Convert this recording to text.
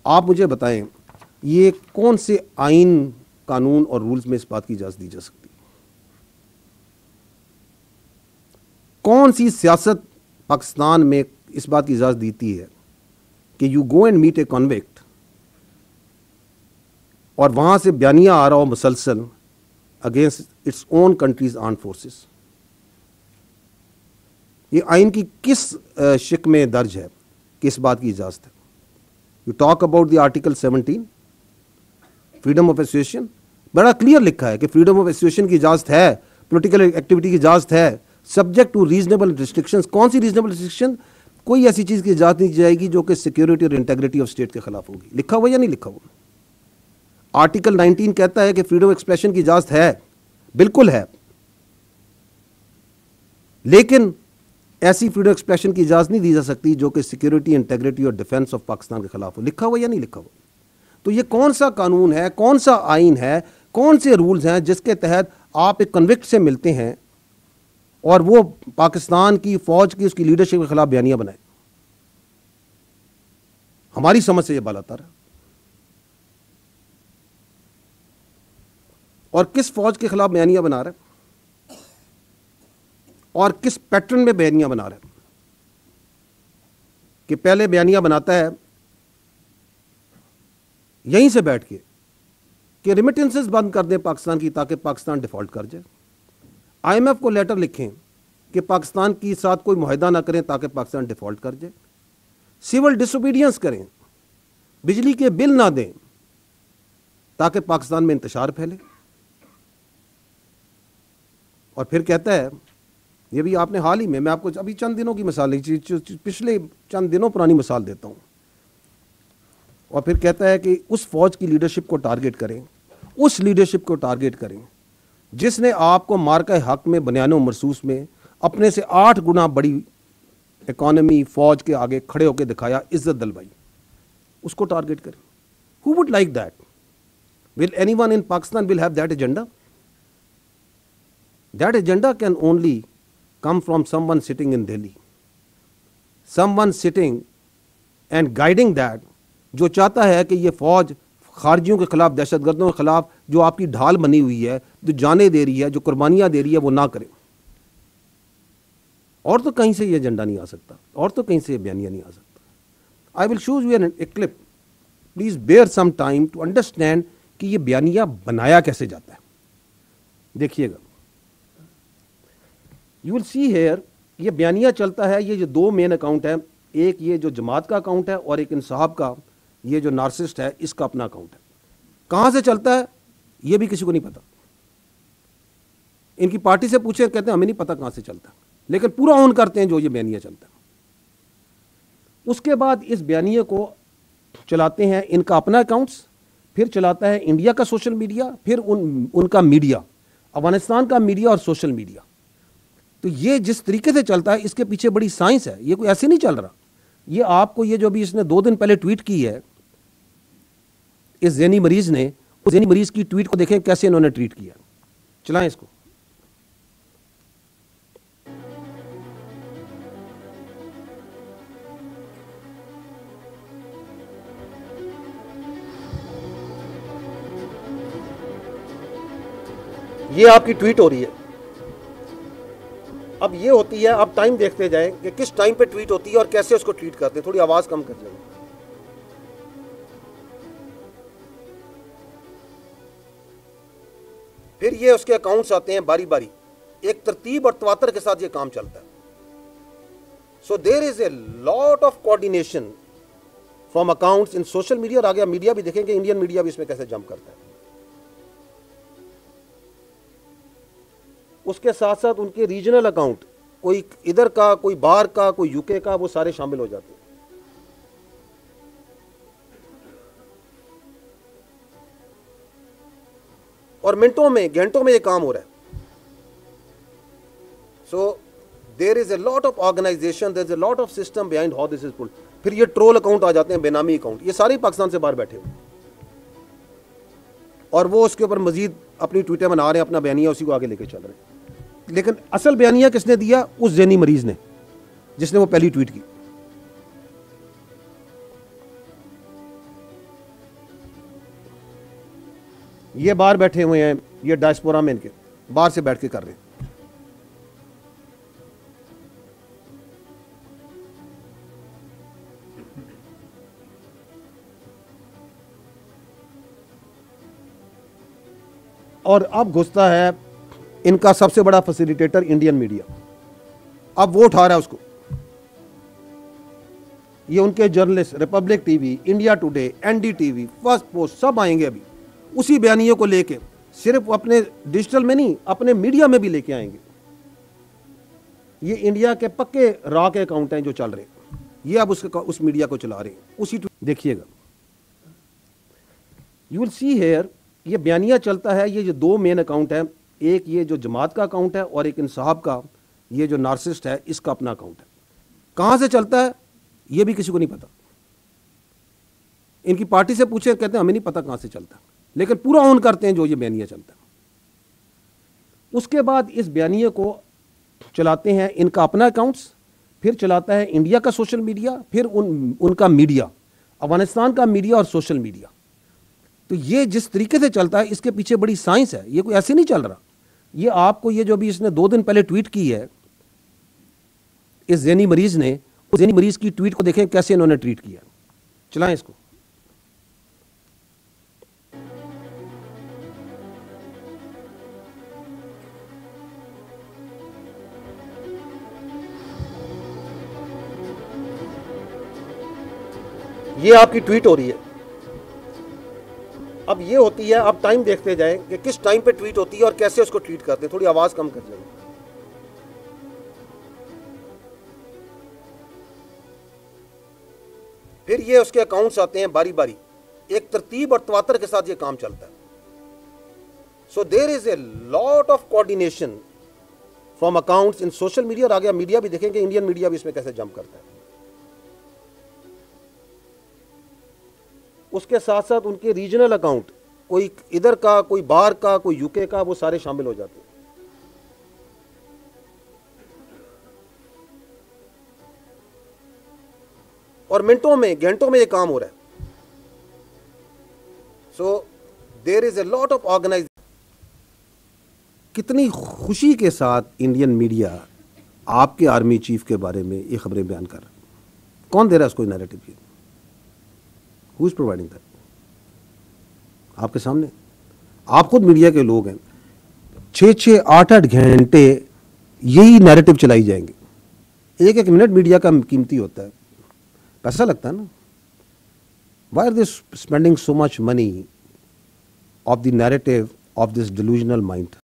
आप मुझे बताएं, ये कौन से आइन, कानून और रूल्स में इस बात की इजाज़त दी जा सकती है? कौन सी सियासत पाकिस्तान में इस बात की इजाज़त देती है कि you go and meet a convict और वहां से बयानिया आ रहा हो मुसलसल against its own country's armed forces? ये आइन की किस शिक में दर्ज है कि इस बात की इजाज़त है? You talk about the article 17 freedom of association, बड़ा क्लियर लिखा है कि फ्रीडम ऑफ एसोसिएशन की इजाज़त है, पॉलिटिकल एक्टिविटी की इजाज़त है, सब्जेक्ट टू रीजनेबल रिस्ट्रिक्शंस। कौन सी रीजनेबल रिस्ट्रिक्शन? कोई ऐसी चीज़ की इजाज़त नहीं दी जाएगी जो कि सिक्योरिटी और इंटेग्रिटी ऑफ स्टेट के खिलाफ होगी। लिखा हुआ या नहीं लिखा हुआ? आर्टिकल 19 कहता है कि फ्रीडम एक्सप्रेशन की इजाज़त है, बिल्कुल है, लेकिन ऐसी फ्रीडम एक्सप्रेशन की इजाज़त नहीं दी जा सकती जो कि सिक्योरिटी, इंटेग्रिटी और डिफेंस ऑफ पाकिस्तान के खिलाफ हो। लिखा हुआ या नहीं लिखा हुआ? तो ये कौन सा कानून है, कौन सा आइन है, कौन से रूल्स हैं जिसके तहत आप एक कन्विक्ट से मिलते हैं और वो पाकिस्तान की फौज की उसकी लीडरशिप के खिलाफ बयानियां बनाए? हमारी समझ से ये बालातर है। और किस फौज के खिलाफ बयानियां बना रहा है और किस पैटर्न में बयानियां बना रहा है? कि पहले बयानियां बनाता है यहीं से बैठ के कि रिमिटेंसेस बंद कर दें पाकिस्तान की ताकि पाकिस्तान डिफॉल्ट कर जाए। आईएमएफ को लेटर लिखें कि पाकिस्तान के साथ कोई मुआहदा ना करें ताकि पाकिस्तान डिफॉल्ट कर जाए। सिविल डिसोबीडियंस करें, बिजली के बिल ना दें ताकि पाकिस्तान में इंतशार फैले। और फिर कहता है, ये भी आपने हाल ही में, मैं आपको अभी चंद दिनों की मिसाल नहीं, पिछले चंद दिनों पुरानी मिसाल देता हूं। और फिर कहता है कि उस फौज की लीडरशिप को टारगेट करें, उस लीडरशिप को टारगेट करें जिसने आपको मार्का हक में बयानो मरसूस में अपने से 8 गुना बड़ी इकोनॉमी फौज के आगे खड़े होकर दिखाया, इज्जत दिलवाई, उसको टारगेट करें। Who would like that? Will anyone in Pakistan will have that agenda? That agenda can only come from someone sitting in Delhi, someone sitting and guiding that, जो चाहता है कि ये फौज खारजियों के खिलाफ, दहशतगर्दों के खिलाफ जो आपकी ढाल बनी हुई है, जो जाने दे रही है, जो कुर्बानियां दे रही है, वो ना करें। और तो कहीं से ये एजेंडा नहीं आ सकता, और तो कहीं से ये बयानिया नहीं आ सकता। I will show you an clip, please bear some time to understand कि ये बयानिया बनाया कैसे जाता है। देखिएगा, यू विल सी हेयर, ये बयानिया चलता है। ये जो 2 मेन अकाउंट है, एक ये जो जमात का अकाउंट है और एक इंसाफ का, ये जो नार्सिस्ट है इसका अपना अकाउंट है। कहां से चलता है ये भी किसी को नहीं पता। इनकी पार्टी से पूछे, कहते हैं हमें नहीं पता कहां से चलता है, लेकिन पूरा ऑन करते हैं जो ये बयानिया चलता है। उसके बाद इस बयानिया को चलाते हैं इनका अपना अकाउंट्स, फिर चलाता है इंडिया का सोशल मीडिया, फिर उनका मीडिया, अफगानिस्तान का मीडिया और सोशल मीडिया। तो ये जिस तरीके से चलता है, इसके पीछे बड़ी साइंस है। ये कोई ऐसे नहीं चल रहा। ये आपको, ये जो अभी इसने 2 दिन पहले ट्वीट की है इस ज़ैनी मरीज ने, उस ज़ैनी मरीज की ट्वीट को देखें कैसे इन्होंने ट्वीट किया। चलाएं इसको। ये आपकी ट्वीट हो रही है। अब ये होती है, आप टाइम देखते जाएं कि किस टाइम पे ट्वीट होती है और कैसे उसको ट्वीट करते हैं। थोड़ी आवाज कम कर लेंगे। फिर ये उसके अकाउंट्स आते हैं बारी बारी, एक तरतीब और तवातर के साथ ये काम चलता है। So there is a lot of coordination from accounts in social media. और आगे मीडिया भी देखेंगे, इंडियन मीडिया भी इसमें कैसे जंप करता है। उसके साथ साथ उनके रीजनल अकाउंट, कोई इधर का, कोई बाहर का, कोई यूके का, वो सारे शामिल हो जाते हैं। और मिनटों में, घंटों में ये काम हो रहा है। So there is a lot of organisation, there is a lot of system behind how this is pulled. फिर ये ट्रोल अकाउंट आ जाते हैं, बेनामी अकाउंट, ये सारे पाकिस्तान से बाहर बैठे हुए और वो उसके ऊपर मजीद अपनी ट्वीटें बना रहे हैं, अपना बयानिया उसी को आगे लेके चल रहे हैं। लेकिन असल बयानिया किसने दिया? उस ज़ैनी मरीज ने, जिसने वो पहली ट्वीट की। ये बाहर बैठे हुए हैं, ये डायस्पोरा में इनके बाहर से बैठ के कर रहे हैं। और अब घुसता है इनका सबसे बड़ा फैसिलिटेटर इंडियन मीडिया, अब वो उठा रहा है उसको। ये उनके journalist Republic TV, India today, NDTV, first post सब आएंगे अभी उसी बयानियों को लेके, सिर्फ अपने डिजिटल में नहीं अपने मीडिया में भी लेके आएंगे। ये इंडिया के पक्के रॉ के अकाउंट हैं जो चल रहे हैं, ये अब उस मीडिया को चला रहे हैं उसी। देखिएगा, यू विल सी हेयर, ये बयानिया चलता है। ये जो दो मेन अकाउंट है, एक ये जो जमात का अकाउंट है और एक इंसाफ का, ये जो नार्सिस्ट है इसका अपना अकाउंट है। कहां से चलता है ये भी किसी को नहीं पता। इनकी पार्टी से पूछे, कहते हैं हमें नहीं पता कहां से चलता, लेकिन पूरा ऑन करते हैं जो ये बयानिया चलता है। उसके बाद इस बयानिया को चलाते हैं इनका अपना अकाउंट्स, फिर चलाता है इंडिया का सोशल मीडिया, फिर उनका मीडिया, अफगानिस्तान का मीडिया और सोशल मीडिया। तो ये जिस तरीके से चलता है इसके पीछे बड़ी साइंस है, ये कोई ऐसे नहीं चल रहा। ये आपको ये जो अभी इसने 2 दिन पहले ट्वीट की है इस ज़ैनी मरीज ने, उस ज़ैनी मरीज की ट्वीट को देखें कैसे इन्होंने ट्वीट किया। चलाएं इसको। ये आपकी ट्वीट हो रही है। अब ये होती है, आप टाइम देखते जाएं कि किस टाइम पे ट्वीट होती है और कैसे उसको ट्वीट करते हैं। थोड़ी आवाज कम कर लेंगे। फिर ये उसके अकाउंट्स आते हैं बारी बारी, एक तरतीब और तवातर के साथ ये काम चलता है। So there is a lot of coordination from accounts in social media. और आगे मीडिया भी देखेंगे, इंडियन मीडिया भी इसमें कैसे जंप करता है। उसके साथ साथ उनके रीजनल अकाउंट, कोई इधर का, कोई बाहर का, कोई यूके का, वो सारे शामिल हो जाते हैं। और मिनटों में, घंटों में ये काम हो रहा है। So there is a lot of organise. कितनी खुशी के साथ इंडियन मीडिया आपके आर्मी चीफ के बारे में ये खबरें बयान कर रहा है। कौन दे रहा है उसको narrative? Who is providing that? आपके सामने, आप खुद मीडिया के लोग हैं। 6-6, 8-8 घंटे यही नैरेटिव चलाई जाएंगे। एक एक मिनट मीडिया का कीमती होता है, पैसा लगता है ना। Why are they spending so much money of the narrative of this delusional mind?